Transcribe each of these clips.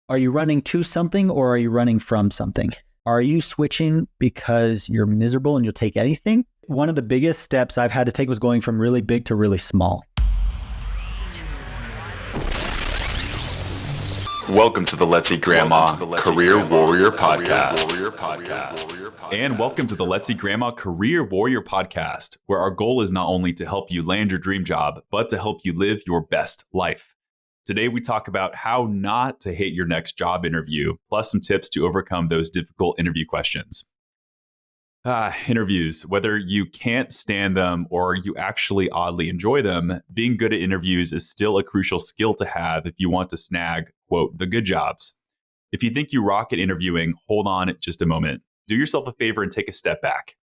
Are you running to something or are you running from something? Are you switching because you're miserable and you'll take anything? One of the biggest steps I've had to take was going from really big to really small. Welcome to the Let's Eat Grandma Career Warrior Podcast. And welcome to the Let's Eat Grandma Career Warrior Podcast, where our goal is not only to help you land your dream job, but to help you live your best life. Today, we talk about how not to hate your next job interview, plus some tips to overcome those difficult interview questions. Interviews, whether you can't stand them or you actually oddly enjoy them, being good at interviews is still a crucial skill to have if you want to snag, quote, the good jobs. If you think you rock at interviewing, hold on just a moment. Do yourself a favor and take a step back.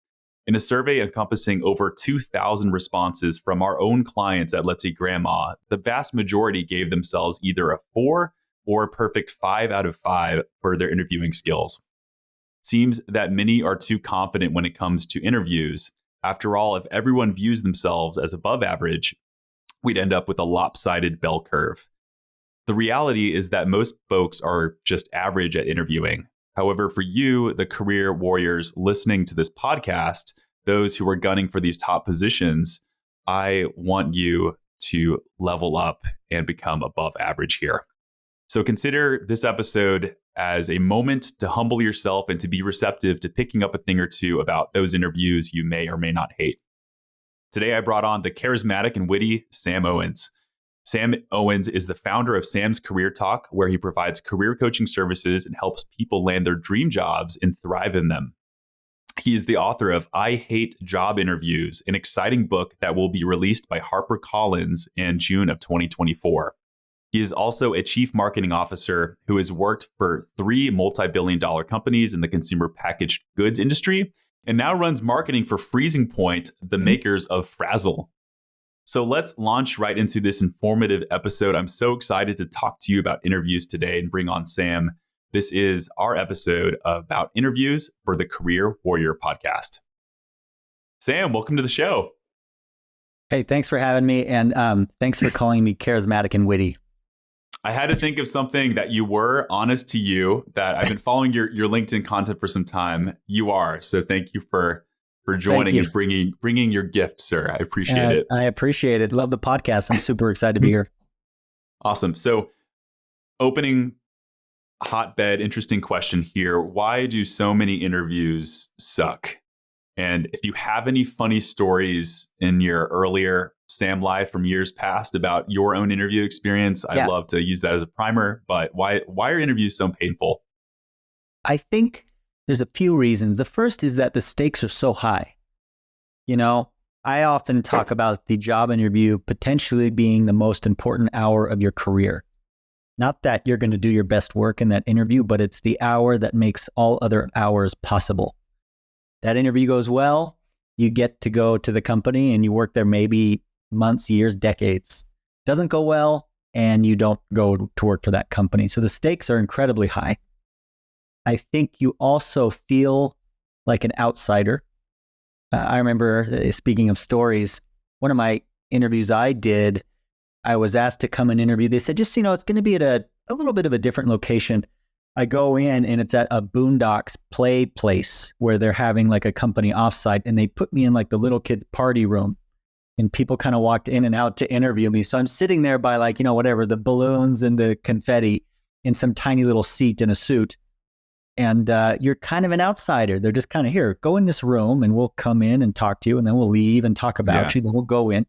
In a survey encompassing over 2,000 responses from our own clients at Let's Eat Grandma, the vast majority gave themselves either a 4 or a perfect 5 out of 5 for their interviewing skills. Seems that many are too confident when it comes to interviews. After all, if everyone views themselves as above average, we'd end up with a lopsided bell curve. The reality is that most folks are just average at interviewing. However, for you, the career warriors listening to this podcast, those who are gunning for these top positions, I want you to level up and become above average here. So consider this episode as a moment to humble yourself and to be receptive to picking up a thing or two about those interviews you may or may not hate. Today, I brought on the charismatic and witty Sam Owens. Sam Owens is the founder of Sam's Career Talk, where he provides career coaching services and helps people land their dream jobs and thrive in them. He is the author of I Hate Job Interviews, an exciting book that will be released by HarperCollins in June of 2024. He is also a chief marketing officer who has worked for 3 multi-billion-dollar companies in the consumer packaged goods industry and now runs marketing for Freezing Point, the makers of Frazil. So let's launch right into this informative episode. I'm so excited to talk to you about interviews today and bring on Sam. This is our episode about interviews for the Career Warrior Podcast. Sam, welcome to the show. Hey, thanks for having me. And thanks for calling me charismatic and witty. I had to think of something that you were honest to you, that I've been following your LinkedIn content for some time. You are. So thank you for joining and bringing your gift, sir. I appreciate it. I appreciate it. Love the podcast. I'm super excited to be here. Awesome. So opening hotbed, interesting question here. Why do so many interviews suck? And if you have any funny stories in your earlier Sam life from years past about your own interview experience, I'd love to use that as a primer. But why are interviews so painful? I think there's a few reasons. The first is that the stakes are so high. You know, I often talk about the job interview potentially being the most important hour of your career. Not that you're going to do your best work in that interview, but it's the hour that makes all other hours possible. That interview goes well, you get to go to the company and you work there maybe months, years, decades. Doesn't go well, and you don't go to work for that company. So the stakes are incredibly high. I think you also feel like an outsider. I remember, speaking of stories, one of my interviews I did, I was asked to come and interview. They said, just, it's going to be at a little bit of a different location. I go in and it's at a Boondocks play place where they're having like a company offsite, and they put me in like the little kids party room, and people kind of walked in and out to interview me. So I'm sitting there by like, whatever, the balloons and the confetti in some tiny little seat in a suit. And you're kind of an outsider. They're just kind of, here, go in this room and we'll come in and talk to you, and then we'll leave and talk about you. Then we'll go in.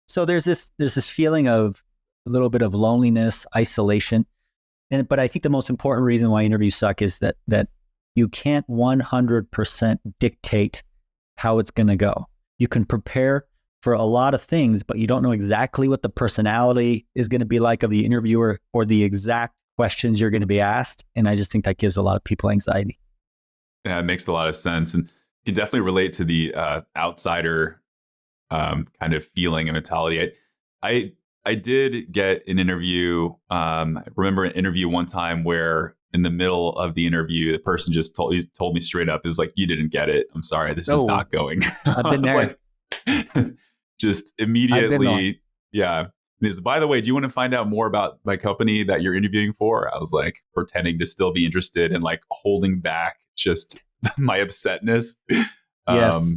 So there's this feeling of a little bit of loneliness, isolation. But I think the most important reason why interviews suck is that you can't 100% dictate how it's going to go. You can prepare for a lot of things, but you don't know exactly what the personality is going to be like of the interviewer or the exact questions you're going to be asked. And I just think that gives a lot of people anxiety. Yeah, it makes a lot of sense. And you can definitely relate to the outsider kind of feeling and mentality. I did get an interview. I remember an interview one time where in the middle of the interview, the person just told me straight up, is like, you didn't get it. I'm sorry, this is not going. I've been there. Like, just immediately, Is, by the way, do you want to find out more about my company that you're interviewing for? I was like pretending to still be interested and like holding back just my upsetness. Yes.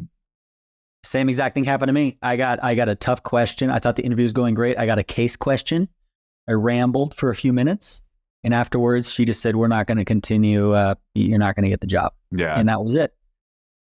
Same exact thing happened to me. I got a tough question. I thought the interview was going great. I got a case question. I rambled for a few minutes. And afterwards, she just said, we're not going to continue. You're not going to get the job. Yeah. And that was it.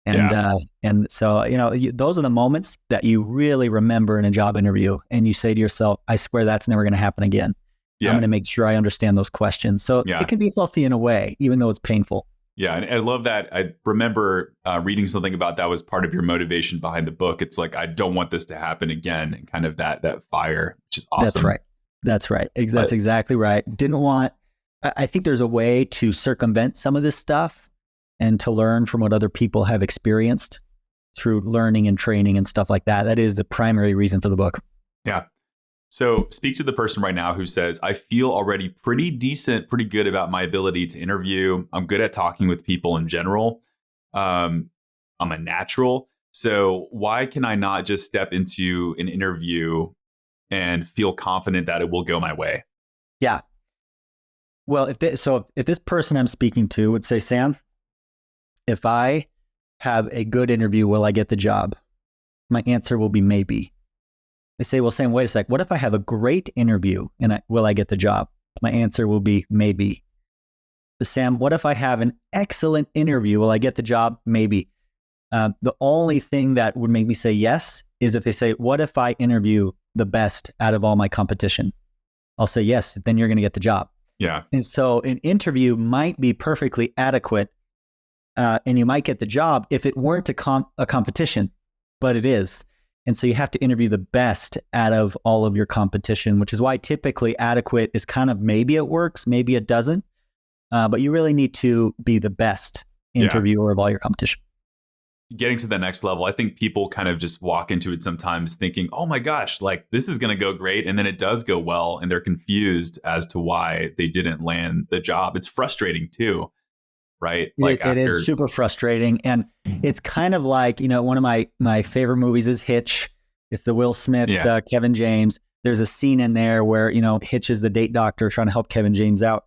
And so, those are the moments that you really remember in a job interview. And you say to yourself, I swear that's never going to happen again. I'm going to make sure I understand those questions. So it can be healthy in a way, even though it's painful. Yeah. And I love that. I remember reading something about that was part of your motivation behind the book. It's like, I don't want this to happen again. And kind of that fire, which is awesome. That's right. That's exactly right. I think there's a way to circumvent some of this stuff and to learn from what other people have experienced through learning and training and stuff like that. That is the primary reason for the book. Yeah. So speak to the person right now who says, I feel already pretty good about my ability to interview. I'm good at talking with people in general. I'm a natural. So why can I not just step into an interview and feel confident that it will go my way? Yeah. Well, if this person I'm speaking to would say, Sam, if I have a good interview, will I get the job? My answer will be maybe. They say, well, Sam, wait a sec. What if I have a great interview and will I get the job? My answer will be maybe. Sam, what if I have an excellent interview? Will I get the job? Maybe. The only thing that would make me say yes is if they say, what if I interview the best out of all my competition? I'll say yes, then you're going to get the job. Yeah. And so an interview might be perfectly adequate and you might get the job if it weren't a competition, but it is. And so you have to interview the best out of all of your competition, which is why typically adequate is kind of maybe it works, maybe it doesn't. But you really need to be the best interviewer of all your competition. Getting to the next level, I think people kind of just walk into it sometimes thinking, oh my gosh, like this is going to go great. And then it does go well. And they're confused as to why they didn't land the job. It's frustrating too, right? Like it is super frustrating. And it's kind of like, one of my favorite movies is Hitch. It's the Will Smith, Kevin James. There's a scene in there where, Hitch is the date doctor trying to help Kevin James out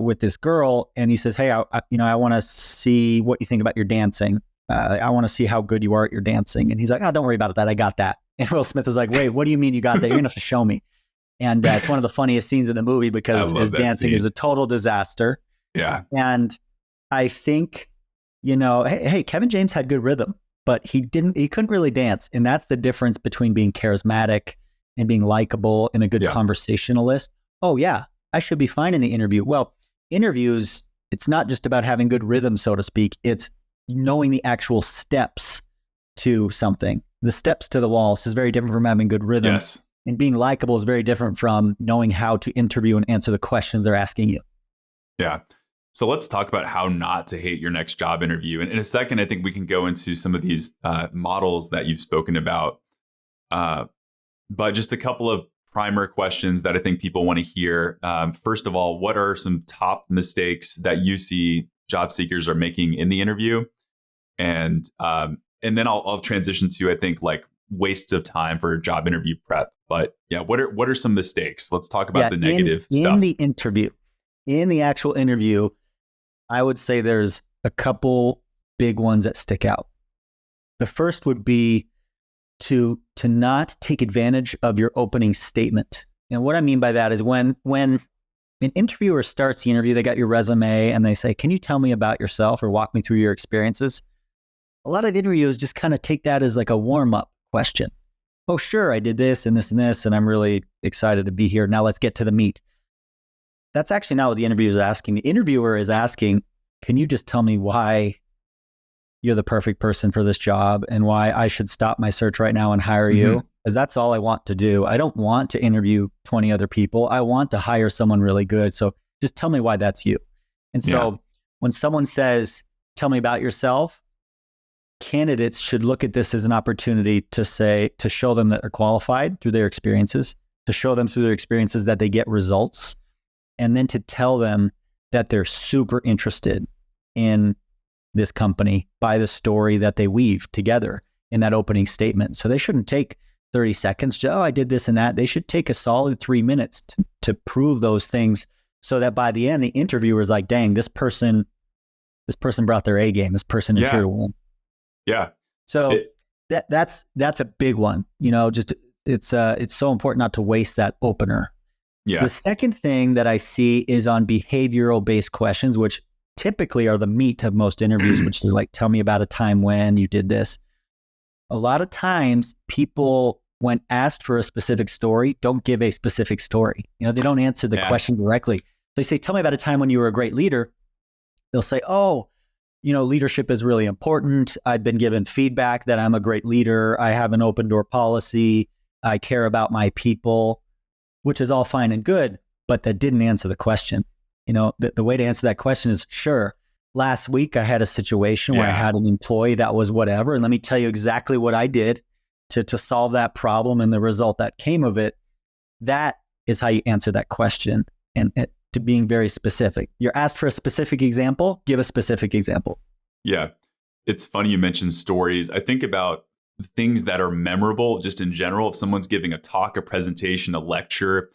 with this girl. And he says, hey, I want to see what you think about your dancing. I want to see how good you are at your dancing. And he's like, oh, don't worry about that. I got that. And Will Smith is like, wait, what do you mean you got that? You're going to have to show me. And it's one of the funniest scenes in the movie because his dancing is a total disaster. Yeah. And I think, hey, Kevin James had good rhythm, but he couldn't really dance. And that's the difference between being charismatic and being likable and a good conversationalist. Oh yeah, I should be fine in the interview. Well, interviews, it's not just about having good rhythm, so to speak. It's knowing the actual steps to something. The steps to the waltz is very different from having good rhythm. Yes. And being likable is very different from knowing how to interview and answer the questions they're asking you. Yeah. So let's talk about how not to hate your next job interview. And in a second, I think we can go into some of these models that you've spoken about. But just a couple of primer questions that I think people want to hear. First of all, what are some top mistakes that you see job seekers are making in the interview? And then I'll transition to, I think, like wastes of time for job interview prep. But yeah, what are some mistakes? Let's talk about the negative stuff. In the actual interview, I would say there's a couple big ones that stick out. The first would be to not take advantage of your opening statement. And what I mean by that is when an interviewer starts the interview, they got your resume and they say, can you tell me about yourself or walk me through your experiences? A lot of interviewers just kind of take that as like a warm-up question. Oh, sure, I did this and this and this, and I'm really excited to be here. Now let's get to the meat. That's actually not what the interviewer is asking. The interviewer is asking, can you just tell me why you're the perfect person for this job and why I should stop my search right now and hire you? Because that's all I want to do. I don't want to interview 20 other people. I want to hire someone really good. So just tell me why that's you. And so when someone says, tell me about yourself, candidates should look at this as an opportunity to show them that they're qualified through their experiences, to show them through their experiences that they get results, and then to tell them that they're super interested in this company by the story that they weave together in that opening statement. So they shouldn't take 30 seconds. Oh, I did this and that. They should take a solid 3 minutes to prove those things so that by the end, the interviewer is like, dang, this person brought their A game. This person is here to win. Yeah. So that's a big one. Just it's so important not to waste that opener. Yeah. The second thing that I see is on behavioral based questions, which typically are the meat of most interviews, which is like, tell me about a time when you did this. A lot of times people, when asked for a specific story, don't give a specific story. They don't answer the question directly. They say, tell me about a time when you were a great leader. They'll say, oh, leadership is really important. I've been given feedback that I'm a great leader. I have an open door policy. I care about my people, which is all fine and good, but that didn't answer the question. The way to answer that question is, sure, last week I had a situation where I had an employee that was whatever, and let me tell you exactly what I did to solve that problem and the result that came of it. That is how you answer that question, and to being very specific. You're asked for a specific example, give a specific example. Yeah. It's funny you mentioned stories. I think about things that are memorable just in general. If someone's giving a talk, a presentation, a lecture,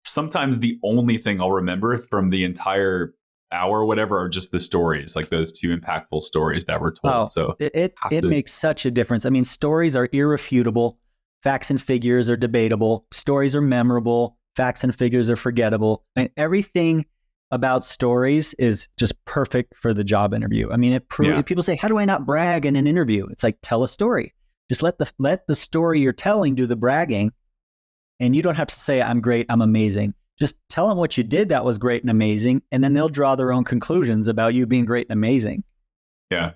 sometimes the only thing I'll remember from the entire hour or whatever are just the stories, like those two impactful stories that were told. So it makes such a difference. I mean, stories are irrefutable. Facts and figures are debatable. Stories are memorable. Facts and figures are forgettable. And everything about stories is just perfect for the job interview. I mean, people say, how do I not brag in an interview? It's like, tell a story. Just let the story you're telling do the bragging. And you don't have to say, I'm great, I'm amazing. Just tell them what you did that was great and amazing. And then they'll draw their own conclusions about you being great and amazing. Yeah.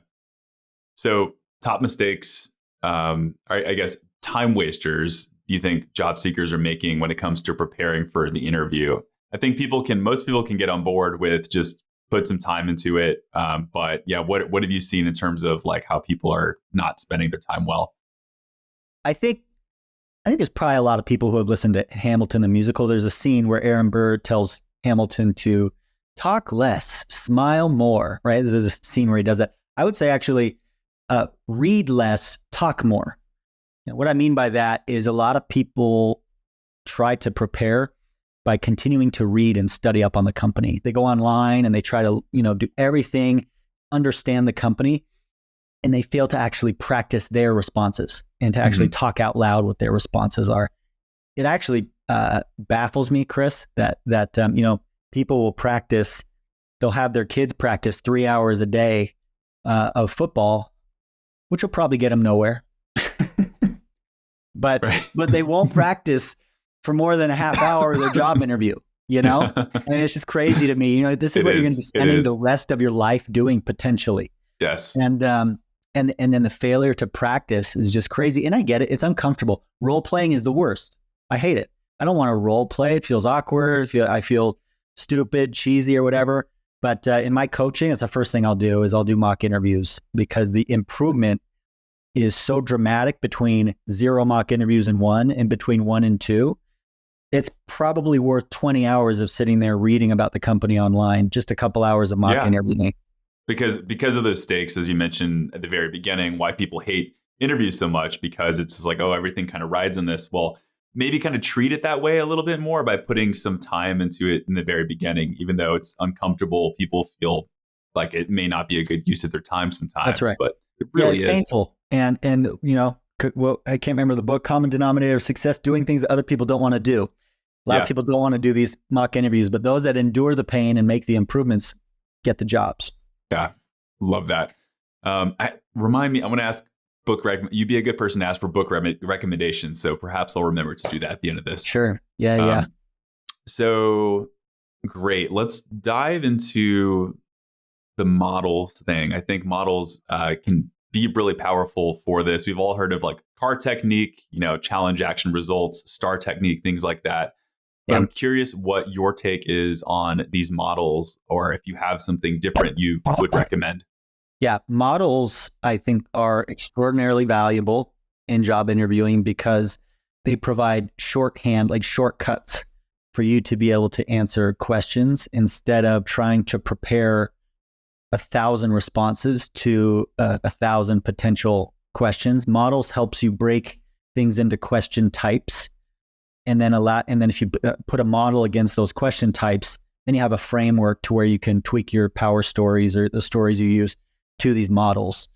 So top mistakes, I guess time wasters, do you think job seekers are making when it comes to preparing for the interview? I think most people can get on board with just put some time into it. But yeah, what have you seen in terms of like how people are not spending their time well? I think there's probably a lot of people who have listened to Hamilton the musical. There's a scene where Aaron Burr tells Hamilton to talk less, smile more, right? There's a scene where he does that. I would say actually read less, talk more. What I mean by that is a lot of people try to prepare by continuing to read and study up on the company. They go online and they try to, do everything, understand the company, and they fail to actually practice their responses and to actually talk out loud what their responses are. It actually baffles me, Chris, that people will practice. They'll have their kids practice 3 hours a day of football, which will probably get them nowhere. But they won't practice for more than a half hour of their job interview. I mean, it's just crazy to me. This is what you're going to be spending the rest of your life doing potentially. Yes. And then the failure to practice is just crazy. And I get it. It's uncomfortable. Role playing is the worst. I hate it. I don't want to role play. It feels awkward. I feel stupid, cheesy, or whatever. But in my coaching, it's the first thing I'll do is I'll do mock interviews because the improvement is so dramatic between 0 mock interviews and 1 and between 1 and 2. It's probably worth 20 hours of sitting there reading about the company online, just a couple hours of mock interviewing. Because of those stakes, as you mentioned at the very beginning, why people hate interviews so much, because it's just like, oh, everything kind of rides on this. Well, maybe kind of treat it that way a little bit more by putting some time into it in the very beginning, even though it's uncomfortable. People feel like it may not be a good use of their time sometimes. That's right. But it really is painful. And I can't remember the book, Common Denominator of Success, doing things that other people don't want to do. A lot of people don't want to do these mock interviews, but those that endure the pain and make the improvements get the jobs. Yeah, love that. Remind me, I want to ask you'd be a good person to ask for book recommendations. So perhaps I'll remember to do that at the end of this. Sure. Yeah. So great. Let's dive into the models thing. I think models can be really powerful for this. We've all heard of like CAR technique, challenge, action, results, STAR technique, things like that. But I'm curious what your take is on these models, or if you have something different you would recommend. Yeah, models, I think, are extraordinarily valuable in job interviewing because they provide shorthand, like shortcuts for you to be able to answer questions instead of trying to prepare 1,000 responses to 1,000 potential questions. Models helps you break things into question types, and then if you put a model against those question types, then you have a framework to where you can tweak your power stories or the stories you use to these models.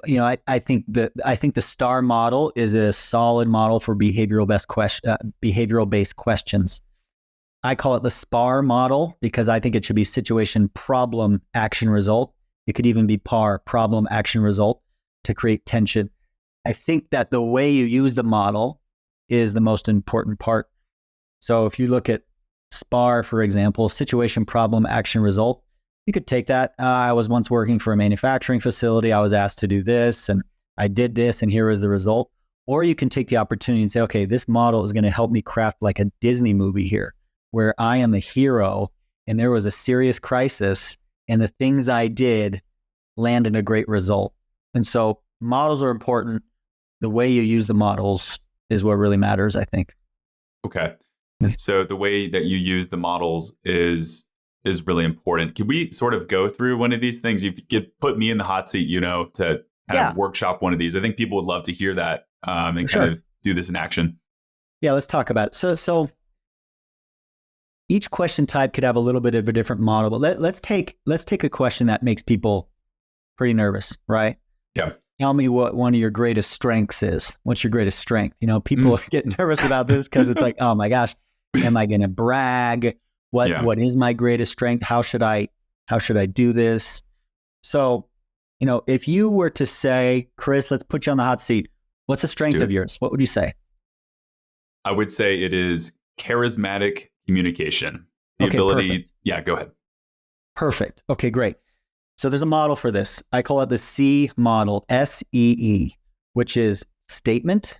You know, I think the STAR model is a solid model for behavioral-based questions. I call it the SPAR model because I think it should be situation, problem, action, result. It could even be PAR, problem, action, result, to create tension. I think that the way you use the model is the most important part. So if you look at SPAR, for example, situation, problem, action, result, you could take that. I was once working for a manufacturing facility. I was asked to do this and I did this and here is the result. Or you can take the opportunity and say, okay, this model is going to help me craft like a Disney movie here where I am the hero and there was a serious crisis and the things I did land in a great result. And so models are important. The way you use the models is what really matters, I think. Okay. So the way that you use the models is really important. Can we sort of go through one of these things? You could put me in the hot seat, you know, to kind of workshop one of these. I think people would love to hear that and kind of do this in action. Yeah, let's talk about it. So each question type could have a little bit of a different model, but let's take a question that makes people pretty nervous, right? Yeah. Tell me what one of your greatest strengths is. What's your greatest strength? You know, people get nervous about this because it's like, oh my gosh, am I going to brag? What is my greatest strength? How should I do this? So, you know, if you were to say, Chris, let's put you on the hot seat. What's a strength of yours? What would you say? I would say it is charismatic communication. The ability. Perfect. Yeah, go ahead. Perfect. Okay, great. So there's a model for this. I call it the C model, SEE, which is statement,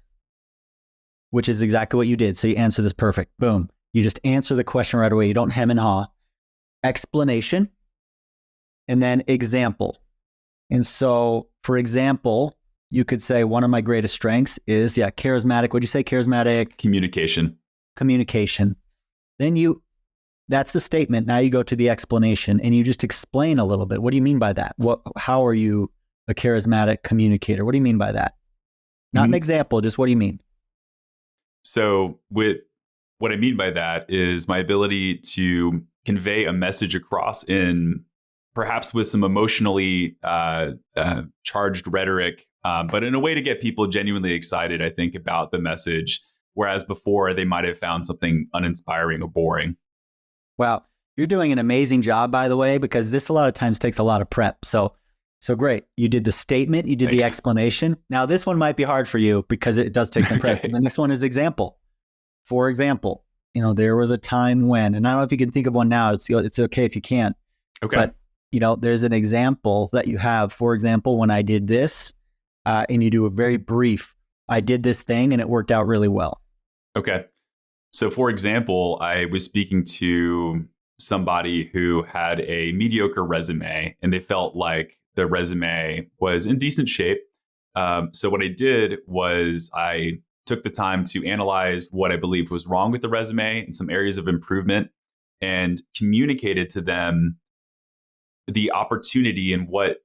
which is exactly what you did. So you answer this perfect. Boom. You just answer the question right away. You don't hem and haw. Explanation, and then example. And so, for example, you could say one of my greatest strengths is, charismatic. What'd you say? Charismatic? Communication. Then that's the statement. Now you go to the explanation and you just explain a little bit. What do you mean by that? How are you a charismatic communicator? What do you mean by that? Not an example, just what do you mean? So what I mean by that is my ability to convey a message across in perhaps with some emotionally charged rhetoric, but in a way to get people genuinely excited, I think, about the message. Whereas before they might have found something uninspiring or boring. Wow. You're doing an amazing job, by the way, because this a lot of times takes a lot of prep. So great. You did the statement, you did the explanation. Now this one might be hard for you because it does take some prep. The next one is example. For example, you know, there was a time when, and I don't know if you can think of one now, it's okay if you can't. Okay. But, you know, there's an example that you have. For example, when I did this, and you do a very brief, I did this thing and it worked out really well. Okay. So, for example, I was speaking to somebody who had a mediocre resume and they felt like the resume was in decent shape. So what I did was I took the time to analyze what I believed was wrong with the resume and some areas of improvement and communicated to them the opportunity and what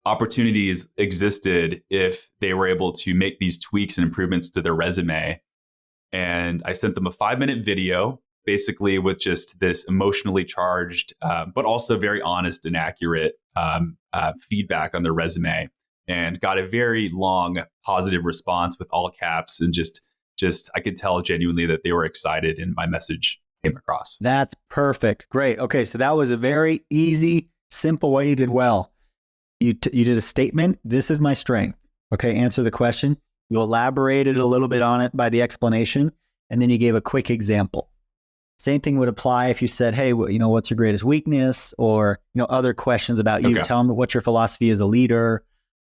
opportunities existed if they were able to make these tweaks and improvements to their resume. And I sent them a 5-minute video, basically with just this emotionally charged, but also very honest and accurate feedback on their resume, and got a very long positive response with all caps. And just I could tell genuinely that they were excited and my message came across. That's perfect. Great. Okay. So that was a very easy, simple way. You did well. You did a statement. This is my strength. Okay. Answer the question. You elaborated a little bit on it by the explanation, and then you gave a quick example. Same thing would apply if you said, hey, you know, what's your greatest weakness? Or, you know, other questions about you. Okay. Tell them what your philosophy as a leader.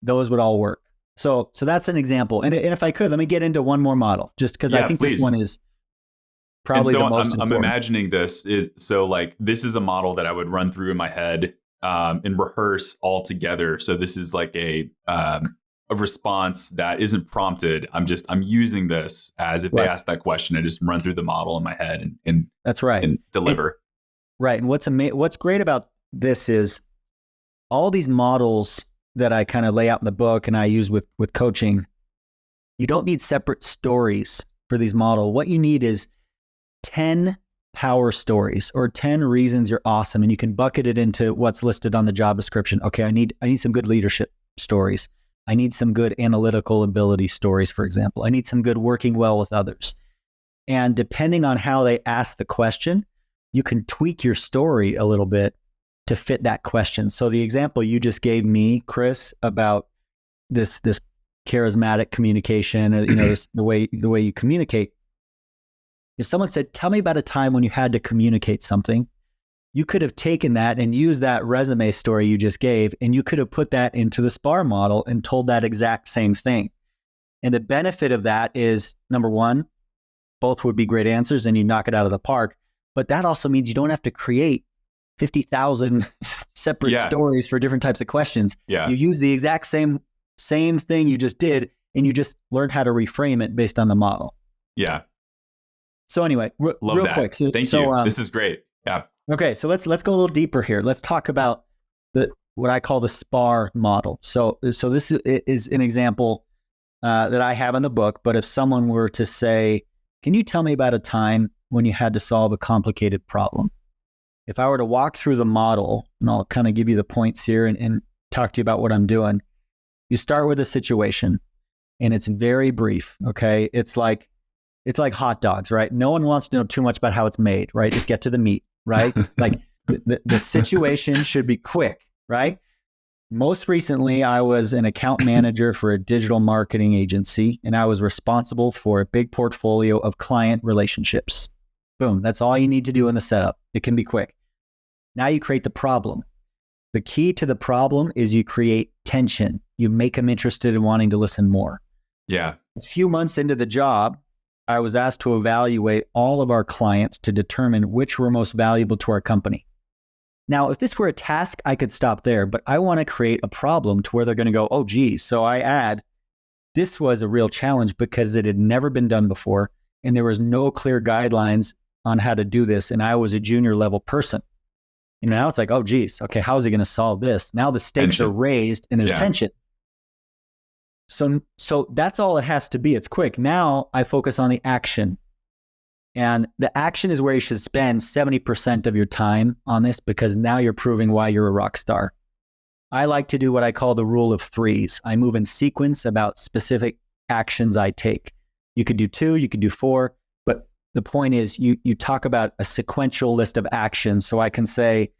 Those would all work. So that's an example. And if I could, let me get into one more model, just because I think this one is probably the most important. I'm imagining this is, so like, this is a model that I would run through in my head and rehearse all together. So this is like a response that isn't prompted. I'm using this as if they ask that question, I just run through the model in my head and that's right. And deliver. Right. And what's great about this is all these models that I kind of lay out in the book and I use with coaching, You don't need separate stories for these models. What you need is 10 power stories or 10 reasons you're awesome. And you can bucket it into what's listed on the job description. Okay, I need some good leadership stories. I need some good analytical ability stories, for example. I need some good working well with others. And depending on how they ask the question, you can tweak your story a little bit to fit that question. So the example you just gave me, Chris, about this charismatic communication, or, the way you communicate. If someone said, "Tell me about a time when you had to communicate something," you could have taken that and used that resume story you just gave, and you could have put that into the SPAR model and told that exact same thing. And the benefit of that is, number one, both would be great answers and you knock it out of the park. But that also means you don't have to create 50,000 separate stories for different types of questions. Yeah. You use the exact same thing you just did, and you just learn how to reframe it based on the model. Yeah. So anyway, Love real that. quick. So, Thank you. This is great. Yeah. Okay, so let's go a little deeper here. Let's talk about what I call the SPAR model. So this is an example that I have in the book. But if someone were to say, "Can you tell me about a time when you had to solve a complicated problem?" If I were to walk through the model, and I'll kind of give you the points here and talk to you about what I'm doing. You start with a situation, and it's very brief. Okay, it's like hot dogs, right? No one wants to know too much about how it's made, right? Just get to the meat, right? Like the situation should be quick, right? Most recently, I was an account manager for a digital marketing agency, and I was responsible for a big portfolio of client relationships. Boom. That's all you need to do in the setup. It can be quick. Now you create the problem. The key to the problem is you create tension. You make them interested in wanting to listen more. Yeah. A few months into the job, I was asked to evaluate all of our clients to determine which were most valuable to our company. Now, if this were a task, I could stop there, but I want to create a problem to where they're going to go, "Oh, geez." So I add, this was a real challenge because it had never been done before, and there was no clear guidelines on how to do this, and I was a junior level person. Now it's like, "Oh, geez, okay, how is he going to solve this?" Now the stakes are raised and there's tension. So that's all it has to be. It's quick. Now I focus on the action. And the action is where you should spend 70% of your time on this, because now you're proving why you're a rock star. I like to do what I call the rule of threes. I move in sequence about specific actions I take. You could do 2, you could do 4, but the point is you talk about a sequential list of actions. So I can say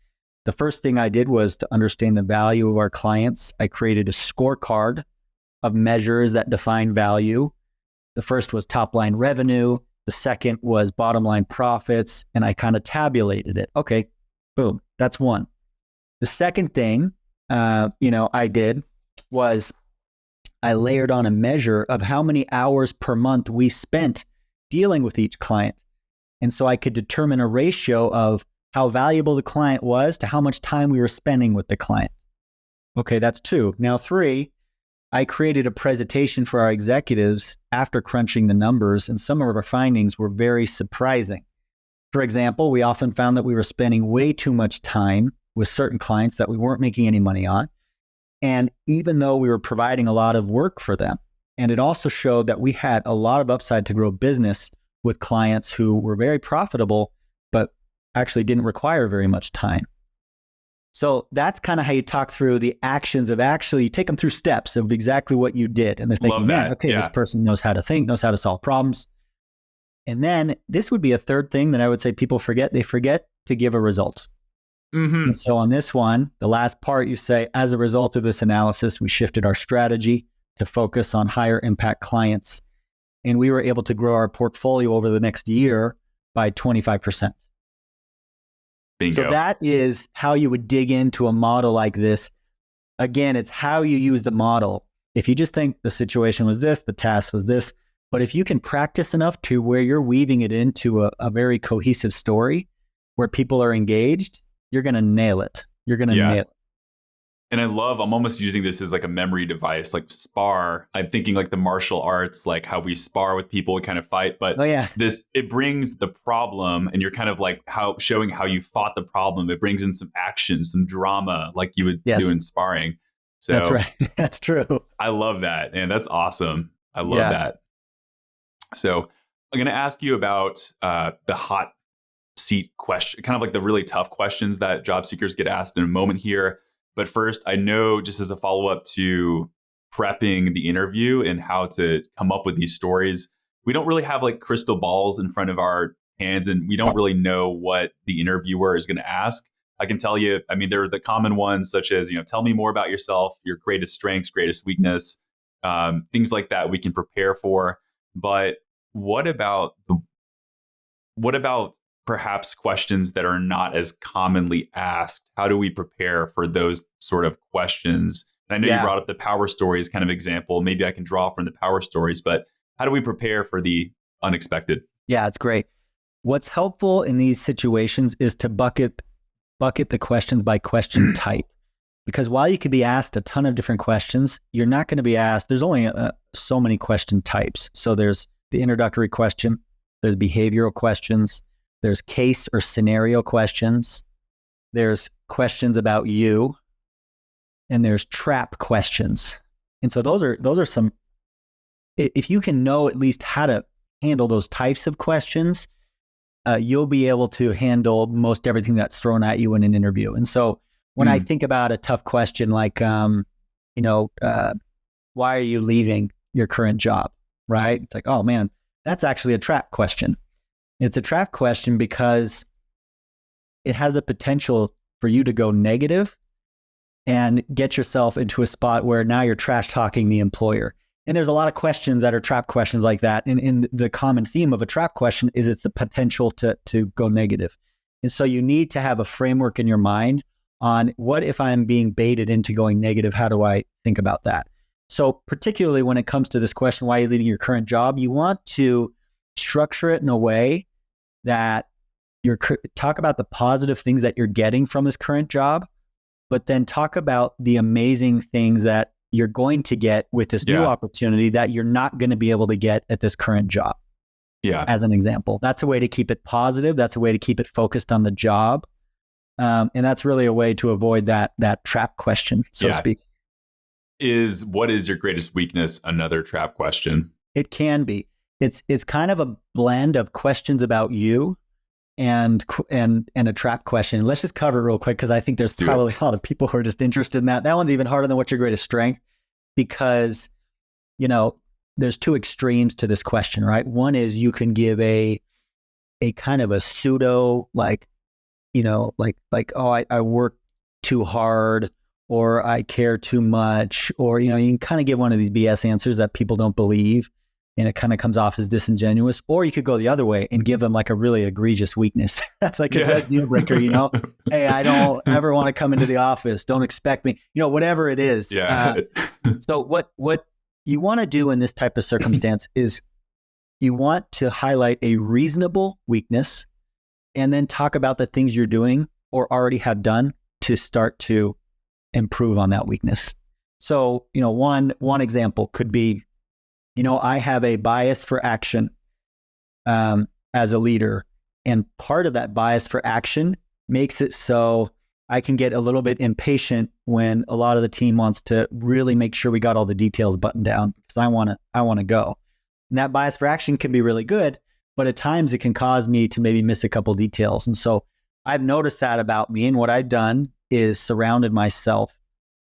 the first thing I did was to understand the value of our clients. I created a scorecard of measures that define value. The first was top line revenue. The second was bottom line profits. And I kind of tabulated it. Okay, boom, that's one. The second thing, I did was I layered on a measure of how many hours per month we spent dealing with each client. And so I could determine a ratio of how valuable the client was to how much time we were spending with the client. Okay, that's 2. Now 3, I created a presentation for our executives after crunching the numbers, and some of our findings were very surprising. For example, we often found that we were spending way too much time with certain clients that we weren't making any money on. And even though we were providing a lot of work for them, and it also showed that we had a lot of upside to grow business with clients who were very profitable, but actually didn't require very much time. So that's kind of how you talk through the actions of actually, you take them through steps of exactly what you did. And they're thinking, man, okay, this person knows how to think, knows how to solve problems. And then this would be a third thing that I would say people forget. They forget to give a result. Mm-hmm. And so on this one, the last part, you say, as a result of this analysis, we shifted our strategy to focus on higher impact clients. And we were able to grow our portfolio over the next year by 25%. Bingo. So that is how you would dig into a model like this. Again, it's how you use the model. If you just think the situation was this, the task was this, but if you can practice enough to where you're weaving it into a very cohesive story where people are engaged, you're going to nail it. You're going to nail it. And I'm almost using this as like a memory device, like spar. I'm thinking like the martial arts, like how we spar with people, we kind of fight. But it brings the problem, and you're kind of like showing how you fought the problem. It brings in some action, some drama, like you would do in sparring. So that's right. That's true. I love that. And that's awesome. I love that. So I'm going to ask you about the hot seat question, kind of like the really tough questions that job seekers get asked in a moment here. But first, I know, just as a follow-up to prepping the interview and how to come up with these stories, we don't really have like crystal balls in front of our hands, and we don't really know what the interviewer is going to ask. I can tell you, I mean, there are the common ones such as, tell me more about yourself, your greatest strengths, greatest weakness, things like that we can prepare for. But what about perhaps questions that are not as commonly asked? How do we prepare for those sort of questions? And I know you brought up the power stories kind of example. Maybe I can draw from the power stories, but how do we prepare for the unexpected? Yeah, it's great. What's helpful in these situations is to bucket the questions by question type. Because while you could be asked a ton of different questions, you're not going to be asked, there's only so many question types. So there's the introductory question, there's behavioral questions, there's case or scenario questions, there's questions about you, and there's trap questions. And so those are some, if you can know at least how to handle those types of questions, you'll be able to handle most everything that's thrown at you in an interview. And so when I think about a tough question like, why are you leaving your current job, right? It's like, oh man, that's actually a trap question. It's a trap question because it has the potential for you to go negative and get yourself into a spot where now you're trash talking the employer. And there's a lot of questions that are trap questions like that. And the common theme of a trap question is it's the potential to go negative. And so you need to have a framework in your mind on what if I'm being baited into going negative? How do I think about that? So particularly when it comes to this question, why are you leaving your current job? You want to structure it in a way that you're talk about the positive things that you're getting from this current job, but then talk about the amazing things that you're going to get with this new opportunity that you're not going to be able to get at this current job. Yeah. As an example, that's a way to keep it positive. That's a way to keep it focused on the job. And that's really a way to avoid that trap question, so to speak. What is your greatest weakness? Another trap question. It can be. It's kind of a blend of questions about you and a trap question. Let's just cover it real quick because I think there's probably a lot of people who are just interested in that. That one's even harder than what's your greatest strength because, there's two extremes to this question, right? One is you can give a kind of a pseudo like, oh, I work too hard or I care too much, or, you can kind of give one of these BS answers that people don't believe. And it kind of comes off as disingenuous. Or you could go the other way and give them like a really egregious weakness. That's like a deal breaker, Hey, I don't ever want to come into the office. Don't expect me, whatever it is. Yeah. So what you want to do in this type of circumstance is you want to highlight a reasonable weakness and then talk about the things you're doing or already have done to start to improve on that weakness. So, one example could be, I have a bias for action as a leader. And part of that bias for action makes it so I can get a little bit impatient when a lot of the team wants to really make sure we got all the details buttoned down because I want to go. And that bias for action can be really good, but at times it can cause me to maybe miss a couple details. And so I've noticed that about me. And what I've done is surrounded myself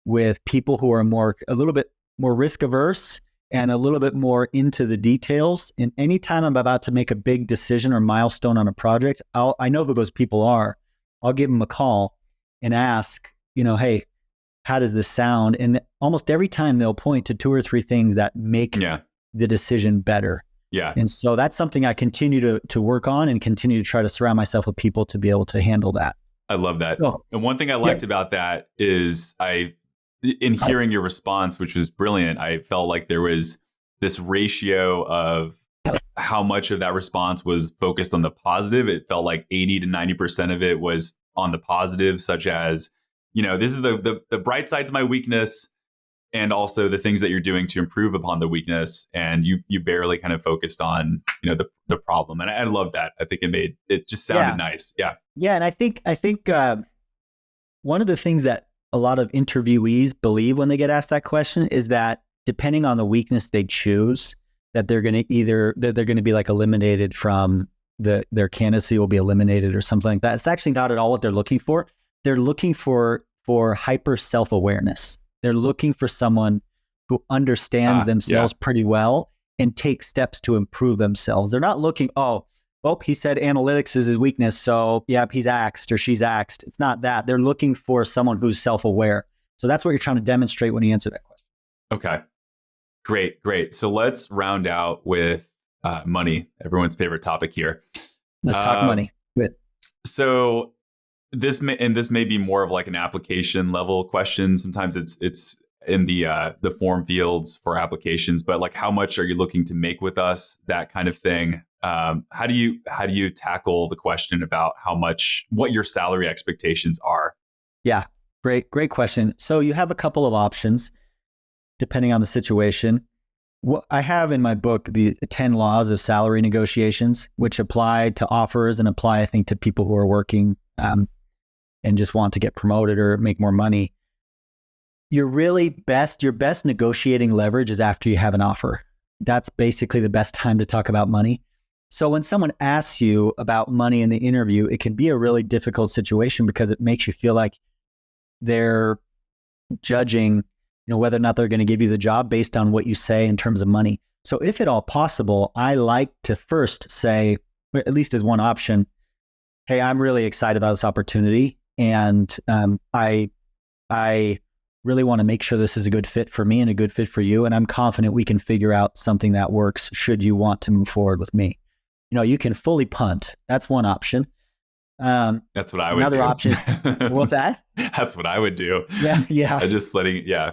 with people who are a little bit more risk averse and a little bit more into the details. And anytime I'm about to make a big decision or milestone on a project, I know who those people are. I'll give them a call and ask, hey, how does this sound? And almost every time they'll point to two or three things that make the decision better. Yeah. And so that's something I continue to work on and continue to try to surround myself with people to be able to handle that. I love that. And one thing I liked about that is in hearing your response, which was brilliant, I felt like there was this ratio of how much of that response was focused on the positive. It felt like 80 to 90% of it was on the positive, such as, this is the bright side's my weakness, and also the things that you're doing to improve upon the weakness. And you barely kind of focused on, the problem. And I love that. I think it just sounded nice. Yeah. Yeah. And I think one of the things that a lot of interviewees believe when they get asked that question is that depending on the weakness they choose, that they're going to be like eliminated from their candidacy will be eliminated or something like that. It's actually not at all what they're looking for. They're looking for hyper self-awareness. They're looking for someone who understands themselves pretty well and takes steps to improve themselves. They're not looking, he said analytics is his weakness, so he's axed or she's axed. It's not that. They're looking for someone who's self-aware. So that's what you're trying to demonstrate when you answer that question. Okay. Great. So let's round out with money, everyone's favorite topic here. Let's talk money. Good. So this may be more of like an application level question. Sometimes it's in the form fields for applications, but like how much are you looking to make with us? That kind of thing. How do you tackle the question about what your salary expectations are? Yeah, great question. So you have a couple of options depending on the situation. What I have in my book, the 10 laws of salary negotiations, which apply to offers and apply, I think, to people who are working and just want to get promoted or make more money. Your best negotiating leverage is after you have an offer. That's basically the best time to talk about money. So when someone asks you about money in the interview, it can be a really difficult situation because it makes you feel like they're judging whether or not they're going to give you the job based on what you say in terms of money. So if at all possible, I like to first say, at least as one option, hey, I'm really excited about this opportunity. And I really want to make sure this is a good fit for me and a good fit for you. And I'm confident we can figure out something that works should you want to move forward with me. You can fully punt. That's one option. That's what I would do. Another option is, what's that? That's what I would do. Yeah.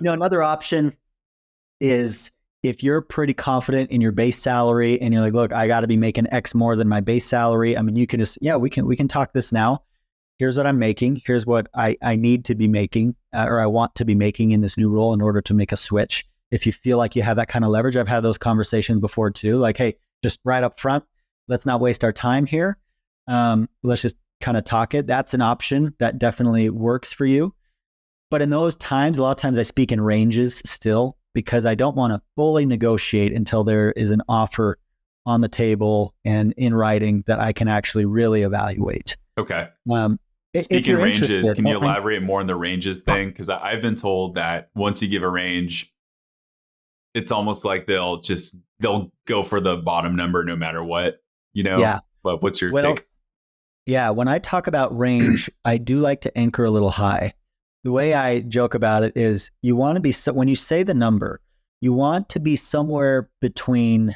Another option is if you're pretty confident in your base salary and you're like, look, I got to be making X more than my base salary. I mean, you can just, we can talk this now. Here's what I'm making. Here's what I need to be making or I want to be making in this new role in order to make a switch. If you feel like you have that kind of leverage, I've had those conversations before too. Like, hey, just right up front, let's not waste our time here. Let's just kind of talk it. That's an option that definitely works for you. But in those times, a lot of times I speak in ranges still because I don't want to fully negotiate until there is an offer on the table and in writing that I can actually really evaluate. Okay. Speaking of ranges, can you elaborate more on the ranges thing? Because I've been told that once you give a range, it's almost like they'll go for the bottom number no matter what, Yeah. But what's your take? Yeah, when I talk about range, I do like to anchor a little high. The way I joke about it is you want to be, when you say the number, you want to be somewhere between,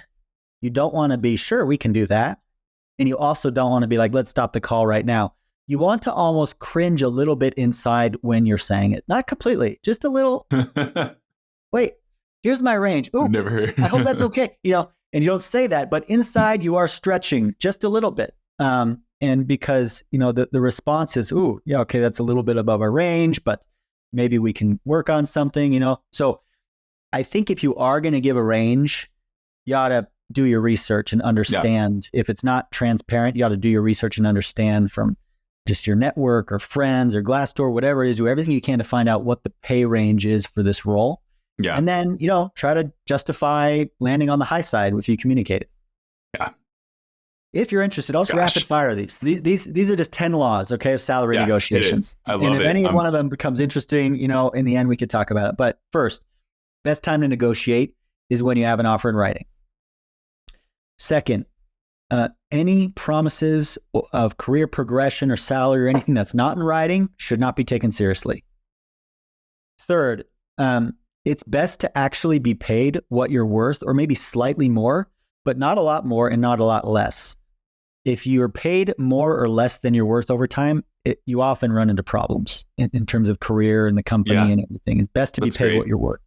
you don't want to be, sure, we can do that. And you also don't want to be like, let's stop the call right now. You want to almost cringe a little bit inside when you're saying it. Not completely, just a little, wait, here's my range. Ooh, never heard. I hope that's okay. And you don't say that, but inside you are stretching just a little bit. And because, the response is, ooh, yeah, okay, that's a little bit above our range, but maybe we can work on something, So I think if you are going to give a range, you ought to do your research and understand. If it's not transparent, you ought to do your research and understand from just your network or friends or Glassdoor, whatever it is, do everything you can to find out what the pay range is for this role. Yeah. And then, try to justify landing on the high side if you communicate it. Yeah. If you're interested, also rapid fire these. These are just 10 laws, okay, of salary negotiations. I love it. And if any one of them becomes interesting, in the end, we could talk about it. But first, best time to negotiate is when you have an offer in writing. Second, any promises of career progression or salary or anything that's not in writing should not be taken seriously. Third, it's best to actually be paid what you're worth or maybe slightly more, but not a lot more and not a lot less. If you're paid more or less than you're worth over time, you often run into problems in terms of career and the company and everything. It's best to be paid what you're worth.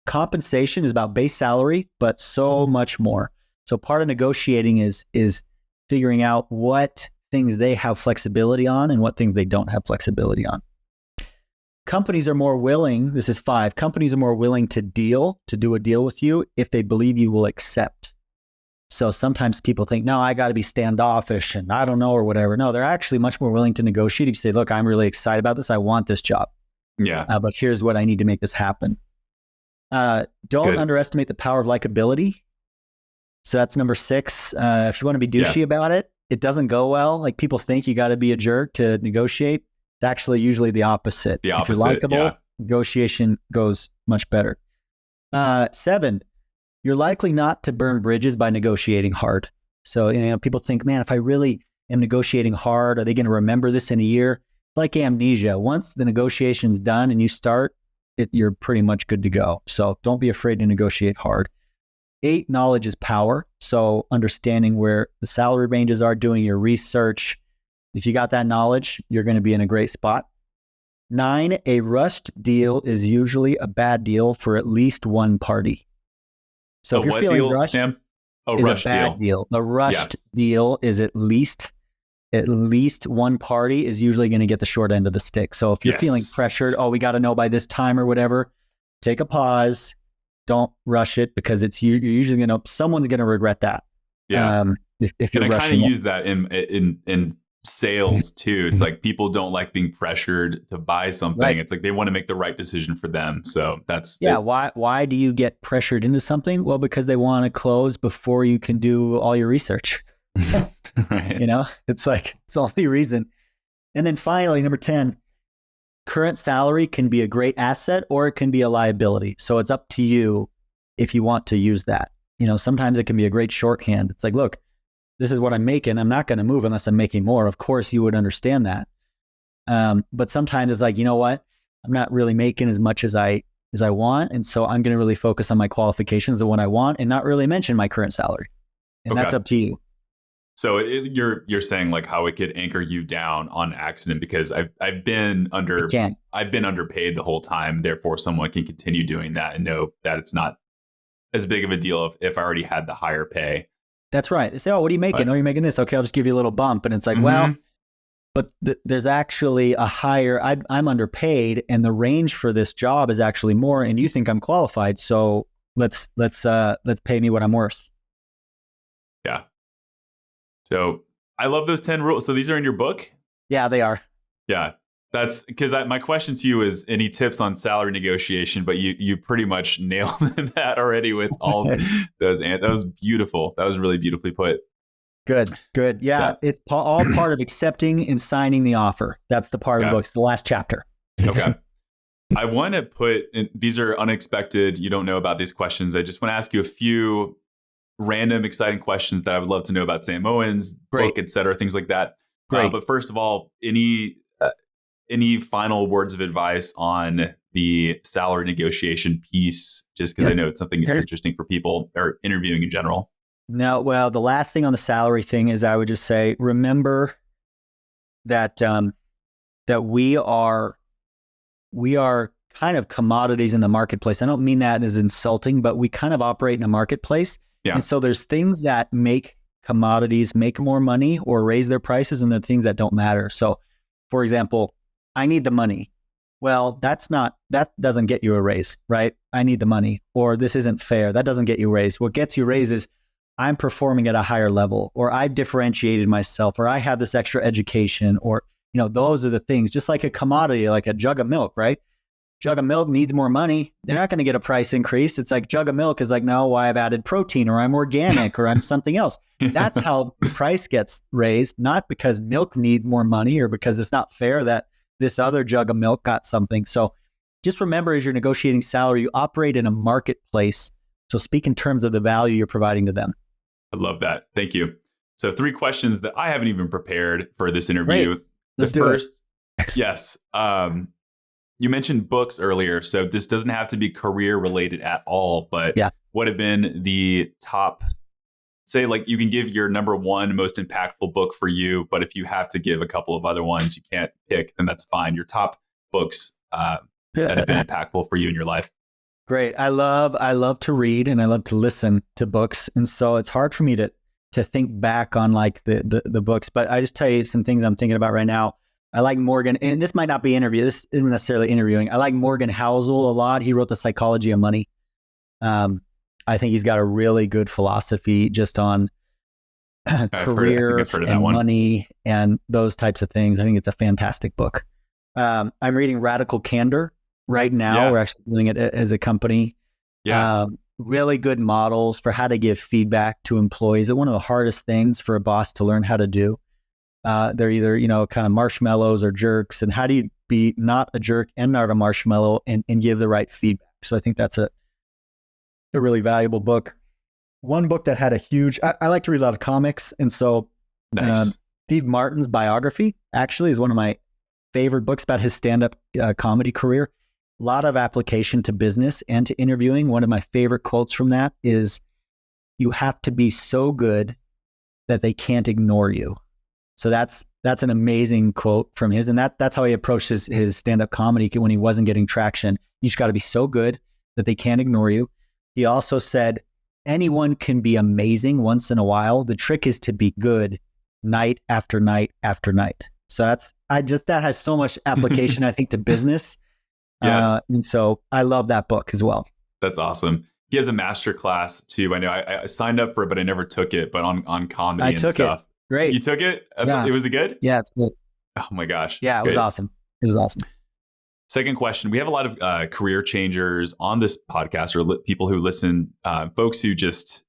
Compensation is about base salary, but so much more. So part of negotiating is figuring out what things they have flexibility on and what things they don't have flexibility on. Companies are more willing, this is 5, companies are more willing to do a deal with you if they believe you will accept. So sometimes people think, no, I got to be standoffish and I don't know or whatever. No, they're actually much more willing to negotiate. If you say, look, I'm really excited about this. I want this job. Yeah. But here's what I need to make this happen. Don't Good. underestimate the power of likability. So that's number 6. If you want to be douchey about it, it doesn't go well. Like people think you got to be a jerk to negotiate. It's actually usually the opposite. If you're likable, negotiation goes much better. 7, you're likely not to burn bridges by negotiating hard. So, people think, man, if I really am negotiating hard, are they going to remember this in a year? It's like amnesia. Once the negotiation's done and you start, you're pretty much good to go. So don't be afraid to negotiate hard. 8, knowledge is power. So understanding where the salary ranges are, doing your research. If you got that knowledge, you're going to be in a great spot. 9, a rushed deal is usually a bad deal for at least one party. So if you're feeling rushed, Sam? Is a bad deal. The rushed deal is at least one party is usually going to get the short end of the stick. So if you're feeling pressured, we got to know by this time or whatever, take a pause. Don't rush it because you're usually someone's going to regret that. Yeah. If you're and I rushing, kind of use that in sales too. It's like people don't like being pressured to buy something. Right. It's like they want to make the right decision for them. So that's it. Why do you get pressured into something? Well, because they want to close before you can do all your research. Right. It's like it's the only reason. And then finally, number 10, current salary can be a great asset or it can be a liability. So it's up to you if you want to use that. Sometimes it can be a great shorthand. It's like, look, this is what I'm making. I'm not going to move unless I'm making more. Of course, you would understand that. But sometimes it's like, you know what? I'm not really making as much as I want. And so I'm going to really focus on my qualifications and what I want and not really mention my current salary. And that's up to you. So you're saying like how it could anchor you down on accident because I've been underpaid the whole time. Therefore, someone can continue doing that and know that it's not as big of a deal if I already had the higher pay. That's right. They say, what are you making? You're making this. Okay, I'll just give you a little bump. And it's like, but there's actually a higher. I'm underpaid, and the range for this job is actually more. And you think I'm qualified, so let's pay me what I'm worth. Yeah. So I love those 10 rules. So these are in your book? Yeah, they are. Yeah. That's because my question to you is any tips on salary negotiation, but you pretty much nailed that already with all those. And that was beautiful. That was really beautifully put. Good. Yeah. It's all part of accepting and signing the offer. That's the part of the book. It's the last chapter. Okay. I want to these are unexpected. You don't know about these questions. I just want to ask you a few random, exciting questions that I would love to know about Sam Owens, book, et cetera, things like that. But first of all, any final words of advice on the salary negotiation piece, just because I know it's something that's interesting for people or interviewing in general? No, well, the last thing on the salary thing is I would just say, remember that that we are kind of commodities in the marketplace. I don't mean that as insulting, but we kind of operate in a marketplace. Yeah. And so there's things that make commodities make more money or raise their prices, and the things that don't matter. So, for example, I need the money. Well, that doesn't get you a raise, right? I need the money, or this isn't fair. That doesn't get you a raise. What gets you a raise is I'm performing at a higher level, or I've differentiated myself, or I have this extra education, or, those are the things. Just like a commodity, like a jug of milk, right? Jug of milk needs more money. They're not going to get a price increase. It's like jug of milk is like, no, I've added protein, or I'm organic, or I'm something else. That's how the price gets raised, not because milk needs more money or because it's not fair that this other jug of milk got something. So just remember, as you're negotiating salary, you operate in a marketplace. So speak in terms of the value you're providing to them. I love that. Thank you. So 3 questions that I haven't even prepared for this interview. Great. Let's do it. Yes. You mentioned books earlier, so this doesn't have to be career related at all, but what have been the top, say, like you can give your number 1 most impactful book for you, but if you have to give a couple of other ones you can't pick, then that's fine. Your top books that have been impactful for you in your life. Great. I love to read and I love to listen to books. And so it's hard for me to think back on like the books, but I just tell you some things I'm thinking about right now. I like Morgan, and this might not be interview. This isn't necessarily interviewing. I like Morgan Housel a lot. He wrote The Psychology of Money. I think he's got a really good philosophy just on career and money and those types of things. I think it's a fantastic book. I'm reading Radical Candor right now. Yeah. We're actually doing it as a company. Yeah. Really good models for how to give feedback to employees. One of the hardest things for a boss to learn how to do. They're either, kind of marshmallows or jerks. And how do you be not a jerk and not a marshmallow and give the right feedback? So I think that's a really valuable book. One book that had a huge, I like to read a lot of comics. And so Nice. Steve Martin's biography actually is one of my favorite books about his stand-up comedy career. A lot of application to business and to interviewing. One of my favorite quotes from that is, you have to be so good that they can't ignore you. So that's an amazing quote from his. And that's how he approached his stand-up comedy when he wasn't getting traction. You just got to be so good that they can't ignore you. He also said, anyone can be amazing once in a while. The trick is to be good night after night after night. So that has so much application, I think, to business. Yes. And so I love that book as well. That's awesome. He has a master class too. I know I signed up for it, but I never took it, but on comedy and stuff. Great. You took it? Yeah. It was good? Yeah, it's good. Oh my gosh. Yeah, it was awesome. It was awesome. Second question. We have a lot of career changers on this podcast, or people who listen, folks who just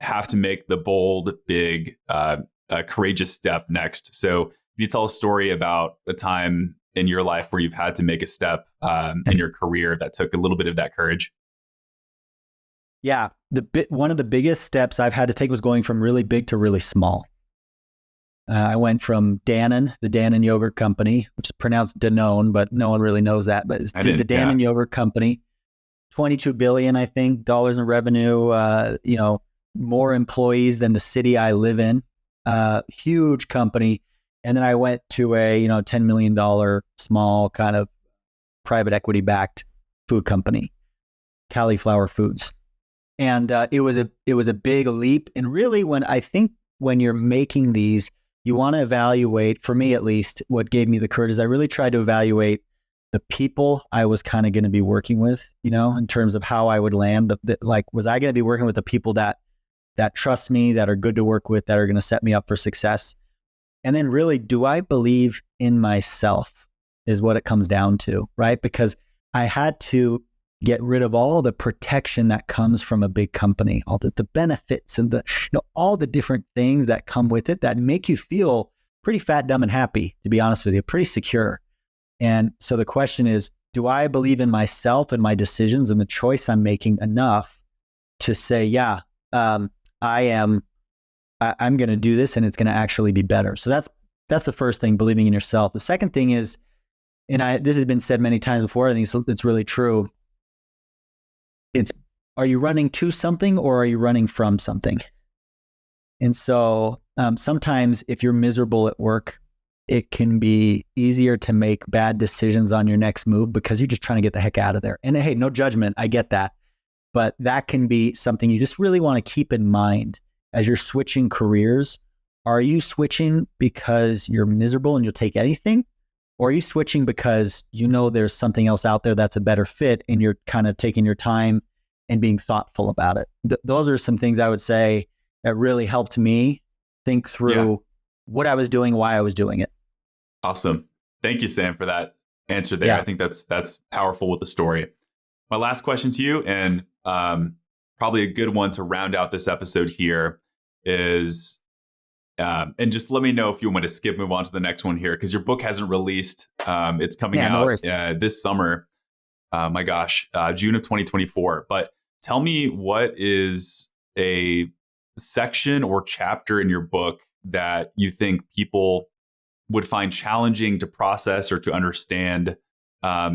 have to make the bold, big, courageous step next. So can you tell a story about a time in your life where you've had to make a step in your career that took a little bit of that courage? Yeah. One of the biggest steps I've had to take was going from really big to really small. I went from Dannon, the Dannon Yogurt Company, which is pronounced Danone, but no one really knows that. But it's the Dannon Yogurt Company, $22 billion, I think, dollars in revenue. More employees than the city I live in. Huge company. And then I went to a $10 million small kind of private equity backed food company, Cauliflower Foods, and it was a big leap. And really, when you're making these, you want to evaluate, for me at least, what gave me the courage is I really tried to evaluate the people I was kind of going to be working with, in terms of how I would land. Was I going to be working with the people that trust me, that are good to work with, that are going to set me up for success? And then really, do I believe in myself is what it comes down to, right? Because I had to get rid of all the protection that comes from a big company, all the benefits and all the different things that come with it that make you feel pretty fat, dumb, and happy, to be honest with you, pretty secure. And so the question is, do I believe in myself and my decisions and the choice I'm making enough to say, yeah, I'm going to do this and it's going to actually be better. So that's the first thing, believing in yourself. The second thing is, this has been said many times before, I think it's really true. Are you running to something or are you running from something? And so sometimes if you're miserable at work, it can be easier to make bad decisions on your next move because you're just trying to get the heck out of there. And hey, no judgment, I get that. But that can be something you just really want to keep in mind as you're switching careers. Are you switching because you're miserable and you'll take anything? Or are you switching because there's something else out there that's a better fit and you're kind of taking your time and being thoughtful about it? Those are some things I would say that really helped me think through what I was doing, why I was doing it. Awesome. Thank you, Sam, for that answer there. Yeah. I think that's powerful with the story. My last question to you, and probably a good one to round out this episode here, is and just let me know if you want to move on to the next one here, because your book hasn't released. It's coming out this summer. My gosh, June of 2024. But tell me, what is a section or chapter in your book that you think people would find challenging to process or to understand?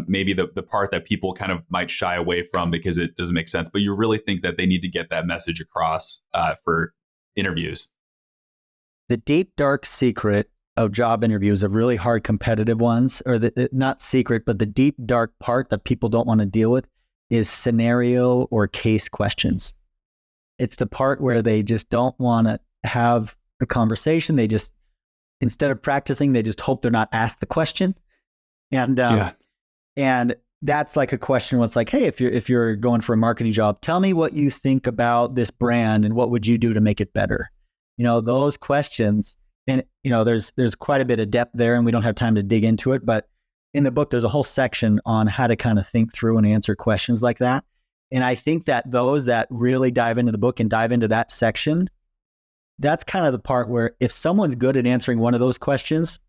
Maybe the part that people kind of might shy away from because it doesn't make sense, but you really think that they need to get that message across for interviews? The deep, dark secret of job interviews, of really hard competitive ones, or not secret, but the deep, dark part that people don't want to deal with, is scenario or case questions. It's the part where they just don't want to have the conversation. They just, instead of practicing, they just hope they're not asked the question. And and that's like a question where it's like, hey, if you're going for a marketing job, tell me what you think about this brand and what would you do to make it better? Those questions. And there's quite a bit of depth there, and we don't have time to dig into it. But in the book, there's a whole section on how to kind of think through and answer questions like that. And I think that those that really dive into the book and dive into that section, that's kind of the part where if someone's good at answering one of those questions,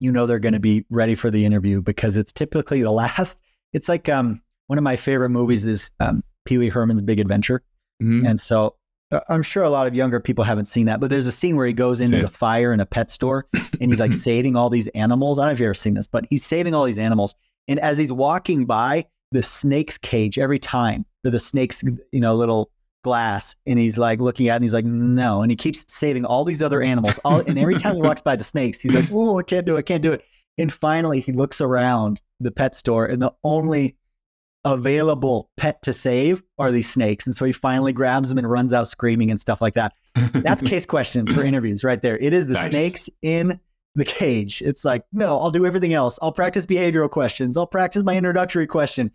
you know they're going to be ready for the interview, because it's typically the last. It's like one of my favorite movies is Pee Wee Herman's Big Adventure. Mm-hmm. And so I'm sure a lot of younger people haven't seen that, but there's a scene where he goes in, there's a fire in a pet store, and he's like saving all these animals. I don't know if you've ever seen this, but he's saving all these animals. And as he's walking by the snake's cage every time, or the snake's, little glass, and he's like looking at it and he's like, no. And he keeps saving all these other animals. And every time he walks by the snakes, he's like, oh, I can't do it. And finally he looks around the pet store, and the only available pet to save are these snakes. And so he finally grabs them and runs out screaming and stuff like that. That's case questions for interviews right there. It is the snakes in the cage. It's like, no, I'll do everything else. I'll practice behavioral questions. I'll practice my introductory question.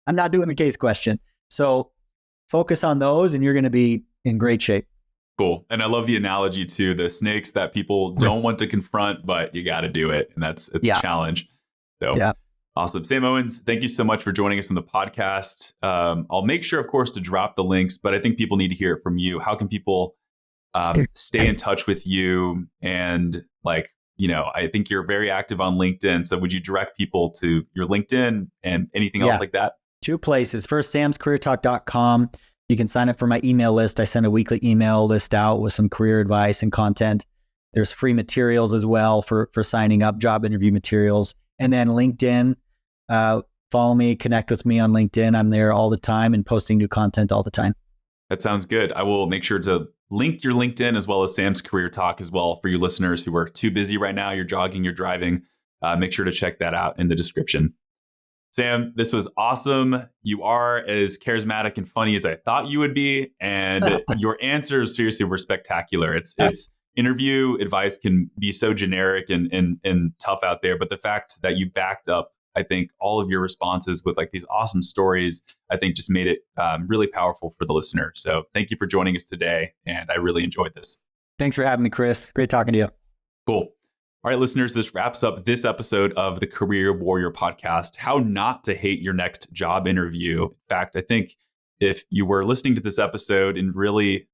I'm not doing the case question. So focus on those and you're going to be in great shape. Cool. And I love the analogy to the snakes that people don't want to confront, but you got to do it. And it's a challenge. So awesome. Sam Owens, thank you so much for joining us on the podcast. I'll make sure, of course, to drop the links, but I think people need to hear it from you. How can people stay in touch with you? And I think you're very active on LinkedIn. So would you direct people to your LinkedIn and anything else like that? 2 places. First, samscareertalk.com. You can sign up for my email list. I send a weekly email list out with some career advice and content. There's free materials as well for signing up, job interview materials. And then LinkedIn, follow me, connect with me on LinkedIn. I'm there all the time and posting new content all the time. That sounds good. I will make sure to link your LinkedIn as well as Sam's Career Talk as well for you listeners who are too busy right now. You're jogging, you're driving. Make sure to check that out in the description. Sam, this was awesome. You are as charismatic and funny as I thought you would be. And your answers seriously were spectacular. It's interview advice can be so generic and tough out there. But the fact that you backed up, I think, all of your responses with these awesome stories, I think just made it really powerful for the listener. So thank you for joining us today. And I really enjoyed this. Thanks for having me, Chris. Great talking to you. Cool. All right, listeners, this wraps up this episode of the Career Warrior Podcast, How Not to Hate Your Next Job Interview. In fact, I think if you were listening to this episode and really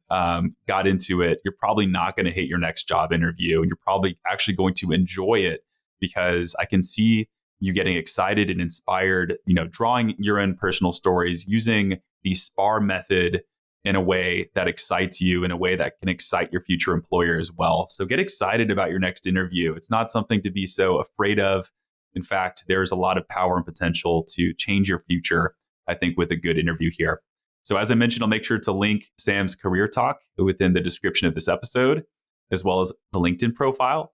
got into it, you're probably not going to hate your next job interview. And you're probably actually going to enjoy it, because I can see you getting excited and inspired, drawing your own personal stories, using the SPAR method in a way that excites you, in a way that can excite your future employer as well. So get excited about your next interview. It's not something to be so afraid of. In fact, there's a lot of power and potential to change your future, I think, with a good interview here. So as I mentioned, I'll make sure to link Sam's Career Talk within the description of this episode, as well as the LinkedIn profile.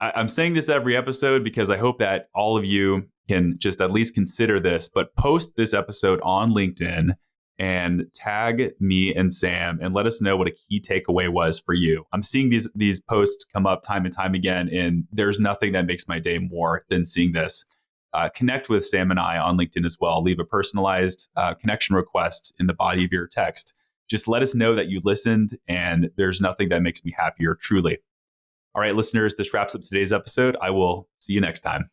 I'm saying this every episode because I hope that all of you can just at least consider this, but post this episode on LinkedIn and tag me and Sam and let us know what a key takeaway was for you. I'm seeing these posts come up time and time again, and there's nothing that makes my day more than seeing this. Connect with Sam and I on LinkedIn as well. Leave a personalized connection request in the body of your text. Just let us know that you listened, and there's nothing that makes me happier, truly. All right, listeners, this wraps up today's episode. I will see you next time.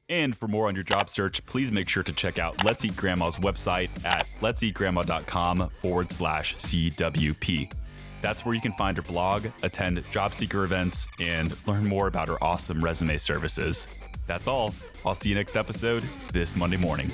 And for more on your job search, please make sure to check out Let's Eat Grandma's website at letseatgrandma.com/CWP. That's where you can find her blog, attend job seeker events, and learn more about her awesome resume services. That's all. I'll see you next episode this Monday morning.